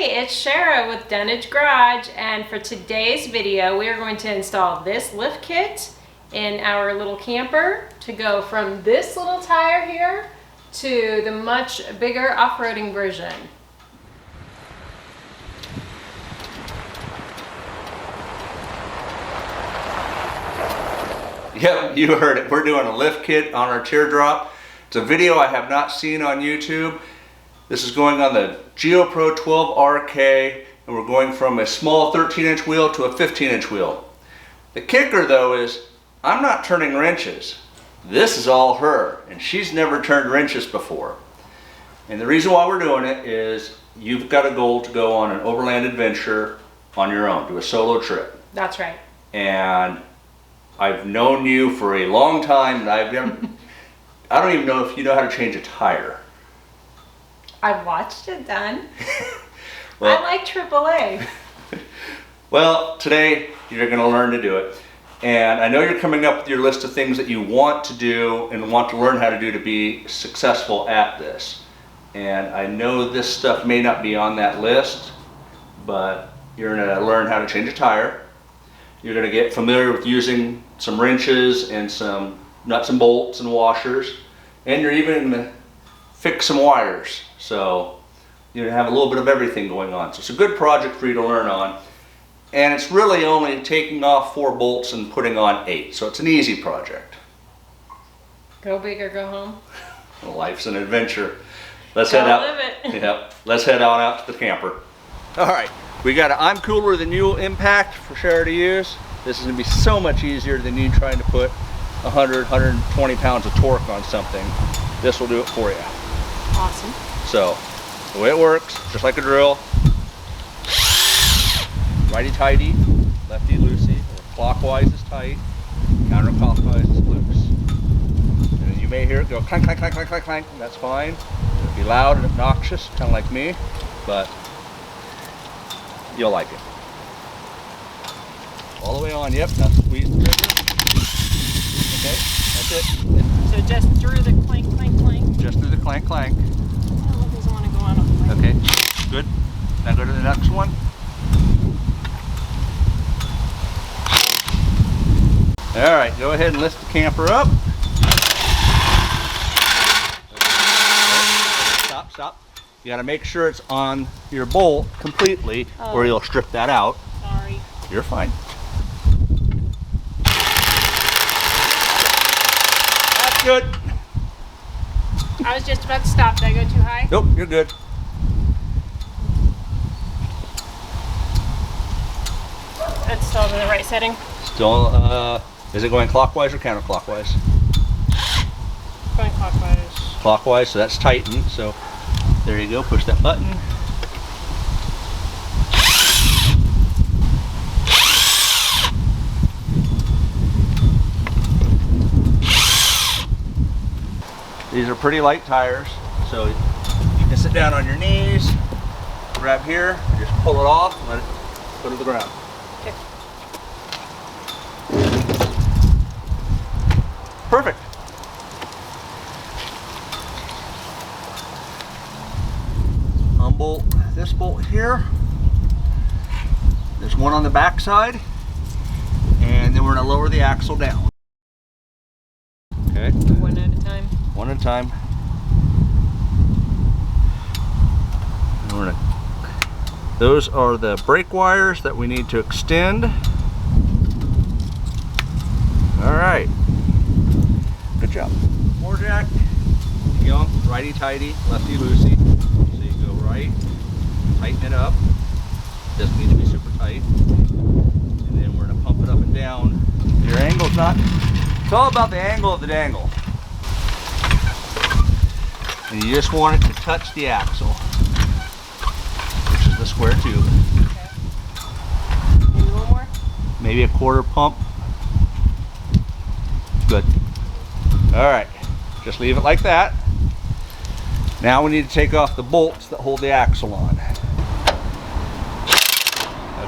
Hey, it's Shara with Dunnage Garage, and for today's video we are going to install this lift kit in our little camper to go from this little tire here to the much bigger off-roading version. Yep, you heard it. We're doing a lift kit on our teardrop. It's a video I have not seen on YouTube. This is going on the GeoPro 12RK, and we're going from a small 13-inch wheel to a 15-inch wheel. The kicker though is, I'm not turning wrenches. This is all her, and she's never turned wrenches before. And the reason why we're doing it is, you've got a goal to go on an overland adventure on your own, do a solo trip. That's right. And I've known you for a long time, and I don't even know if you know how to change a tire. I've watched it done. Well, I like AAA. Well, today you're going to learn to do it. And I know you're coming up with your list of things that you want to do and want to learn how to do to be successful at this. And I know this stuff may not be on that list, but you're going to learn how to change a tire. You're going to get familiar with using some wrenches and some nuts and bolts and washers. And you're even going to fix some wires. So you're going to have a little bit of everything going on. So it's a good project for you to learn on. And it's really only taking off 4 bolts and putting on 8. So it's an easy project. Go big or go home. Well, life's an adventure. Let's head out. Live it. Yep. Let's head on out to the camper. All right. We got an I'm Cooler Than You impact for Shara to use. This is going to be so much easier than you trying to put 100, 120 pounds of torque on something. This will do it for you. Awesome. So, the way it works, just like a drill, righty-tighty, lefty-loosey, or clockwise is tight, counterclockwise is loose. And you may hear it go clank, clank, clank, clank, clank, clank. That's fine. It'll be loud and obnoxious, kind of like me, but you'll like it. All the way on, yep, now squeeze the trigger. Okay, that's it. So just through the clank, clank, clank? Just through the clank, clank. Oh, it doesn't want to go on all the way. Okay, good. Now go to the next one. All right, go ahead and lift the camper up. Stop, stop. You gotta make sure it's on your bolt completely, or you'll strip that out. Sorry. You're fine. That's good. I was just about to stop. Did I go too high? Nope, you're good. It's still in the right setting. Still, is it going clockwise or counterclockwise? Going clockwise. Clockwise, so that's tightened. So there you go, push that button. These are pretty light tires, so you can sit down on your knees, grab here, just pull it off, and let it go to the ground. Okay. Perfect. Unbolt this bolt here. There's one on the back side, and then we're going to lower the axle down. Okay. One at a time. One at a time. And we're gonna, those are the brake wires that we need to extend. All right. Good job. More jack. Young, righty-tighty, lefty-loosey. So you go right, tighten it up. Doesn't need to be super tight. And then we're gonna pump it up and down. Your angle's not, it's all about the angle of the dangle. And you just want it to touch the axle, which is the square tube. Okay. Maybe a little more? Maybe a quarter pump. Good. All right, just leave it like that. Now we need to take off the bolts that hold the axle on.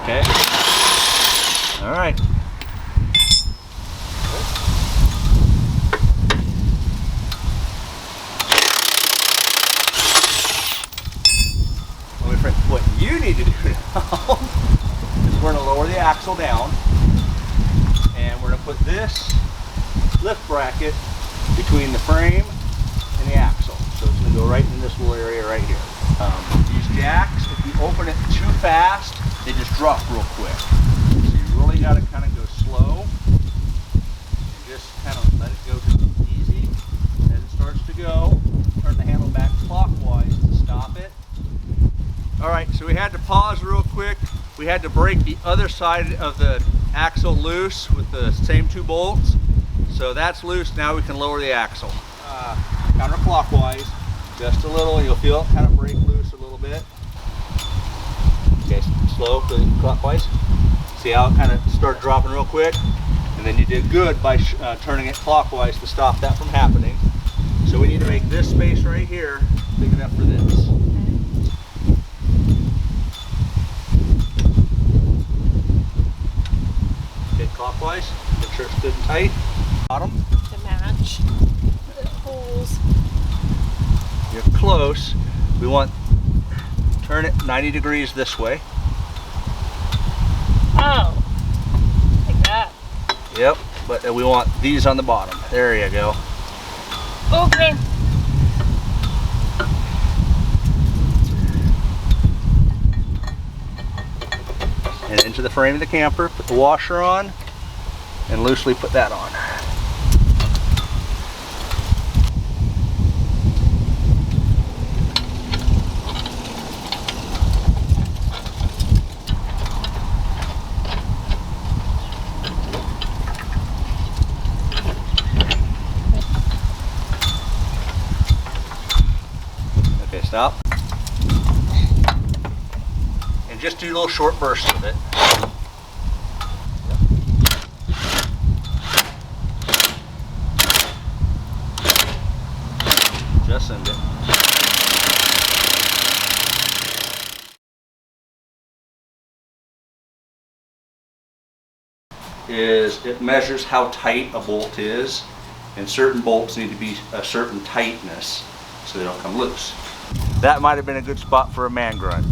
Okay. All right. What you need to do now is we're going to lower the axle down, and we're going to put this lift bracket between the frame and the axle. So it's going to go right in this little area right here. These jacks, if you open it too fast, they just drop real quick. So you really got to kind of go slow and just kind of let it go just easy. As it starts to go, turn the handle back clockwise to stop it. All right, so we had to pause real quick. We had to break the other side of the axle loose with the same 2 bolts. So that's loose. Now we can lower the axle. Counterclockwise, just a little. You'll feel it kind of break loose a little bit. Okay, slow, clockwise. See how it kind of started dropping real quick? And then you did good by turning it clockwise to stop that from happening. So we need to make this space right here big enough for this. Okay, clockwise, make sure it's good and tight. Bottom. To match the holes. You're close. We want, turn it 90 degrees this way. Oh, like that. Yep, but we want these on the bottom. There you go. Okay. And into the frame of the camper, put the washer on, and loosely put that on. Okay, stop. And just do little short bursts with it. Just send it. It measures how tight a bolt is, and certain bolts need to be a certain tightness so they don't come loose. That might have been a good spot for a man grunt.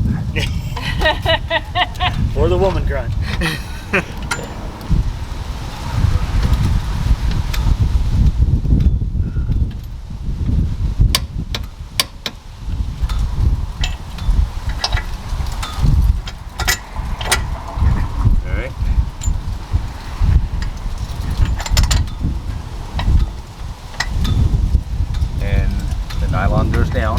Or the woman grunt. Alright. And the nylon goes down.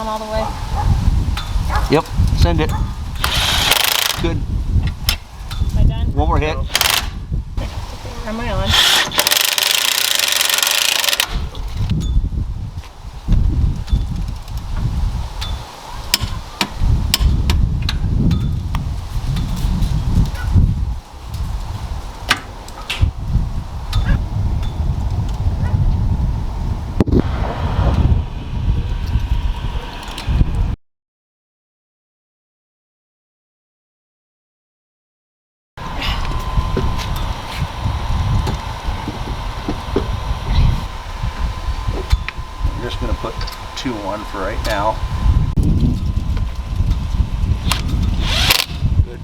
All the way. Yep, send it. Good. Am I done? One more hit. Am I on? I'm just going to put 2 on for right now. Good.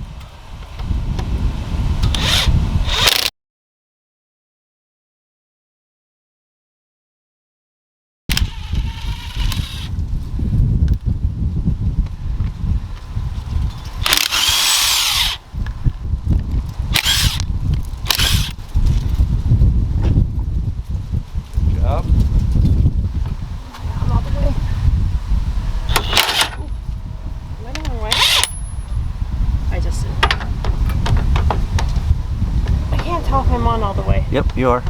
Good job. I'm all the way. Am I the wrong way? I just. I can't tell if I'm on all the way. Yep, you are.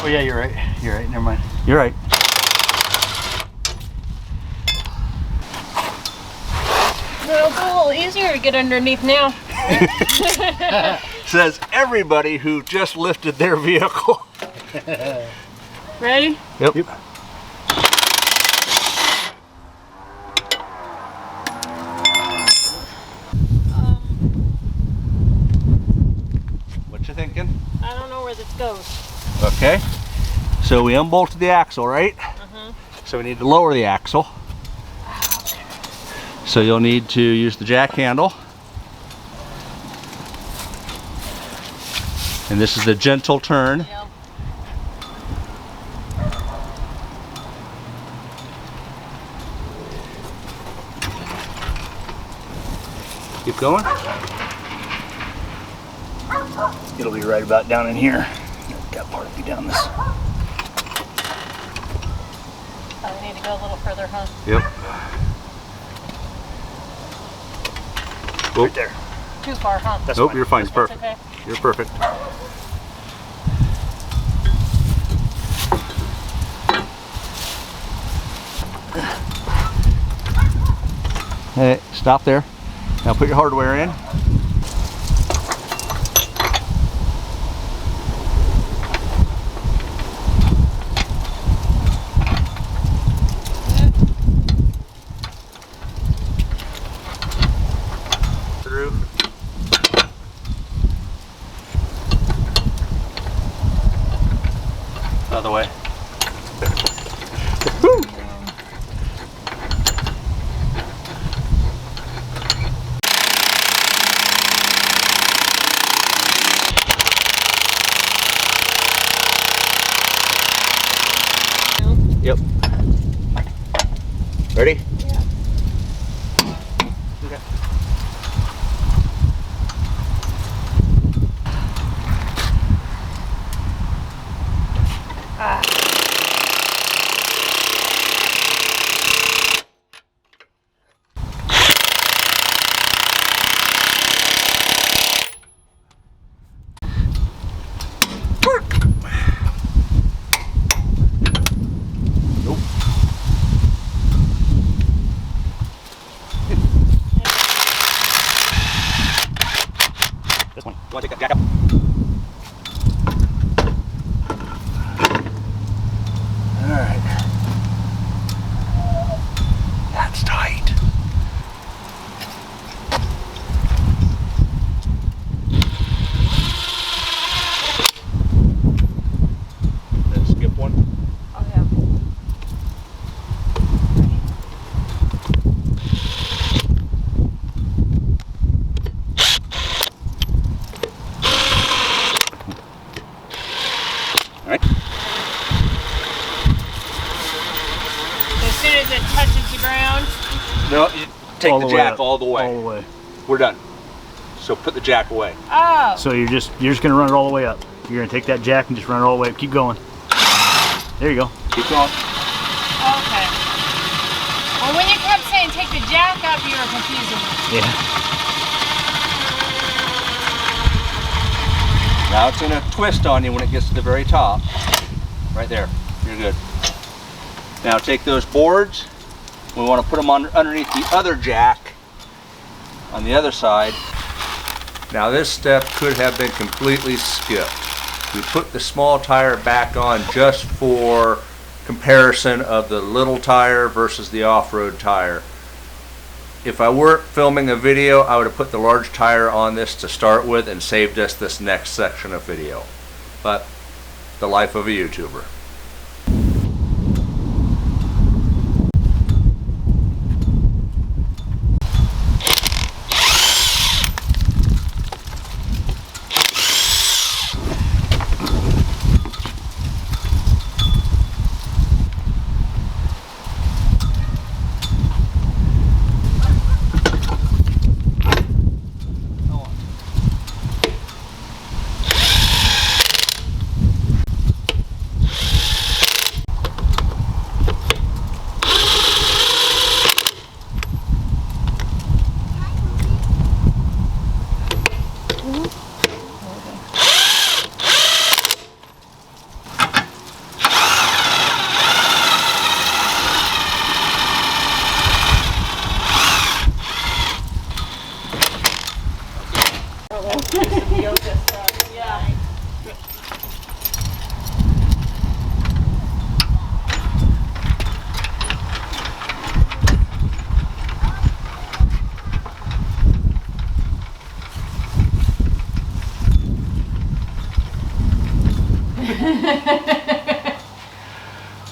Oh yeah, you're right. You're right. Never mind. You're right. It'll go a little easier to get underneath now. Says everybody who just lifted their vehicle. Ready? Yep. it goes. Okay. So we unbolted the axle, right? So we need to lower the axle. So you'll need to use the jack handle. And this is the gentle turn. Yep. Keep going. It'll be right about down in here. Got part of me down this. Oh, we need to go a little further, huh? Yep. Right there. Too far, huh? That's Nope, fine. you're fine. It's That's perfect. okay. You're perfect. Hey, stop there. Now put your hardware in. Through. Other way. Woo! Yep. Ready? Yeah. Okay. Nope. This one. You want to take that jack up? All right. That's tight. Then skip one. Oh, yeah. All right. As soon as it touches the ground. No, you take All the the way jack up. all the way. All the way. We're done. So put the jack away. Oh. So you're just gonna run it all the way up. You're gonna take that jack and just run it all the way up. Keep going. There you go. Keep going. Okay. Well, when you kept saying take the jack up, you were confusing me. Yeah. Now it's gonna twist on you when it gets to the very top. Right there. You're good. Now take those boards. We want to put them on underneath the other jack on the other side. Now this step could have been completely skipped. We put the small tire back on just for comparison of the little tire versus the off-road tire. If I weren't filming a video, I would have put the large tire on this to start with and saved us this next section of video. But the life of a YouTuber.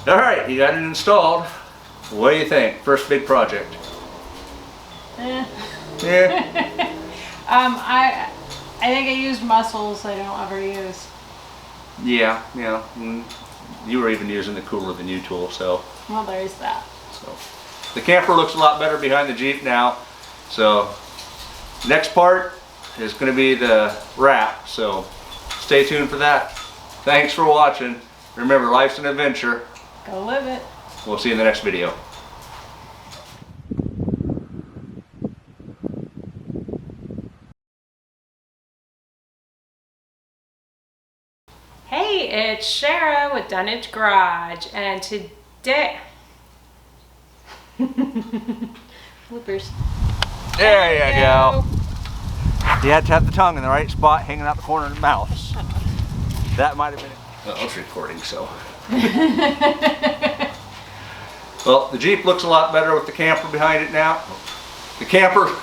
All right, you got it installed. What do you think? First big project. Eh. Yeah. I think I used muscles I don't ever use. Yeah. You were even using the cooler than you tool, so. Well, there's that. So the camper looks a lot better behind the Jeep now. So next part is going to be the wrap. So stay tuned for that. Thanks for watching. Remember, life's an adventure. Go live it. We'll see you in the next video. Hey, it's Shara with Dunnage Garage, and today... Bloopers. There you go. You had to have the tongue in the right spot, hanging out the corner of the mouth. That might have been it. Well, I was recording, so. Well, the Jeep looks a lot better with the camper behind it now. The camper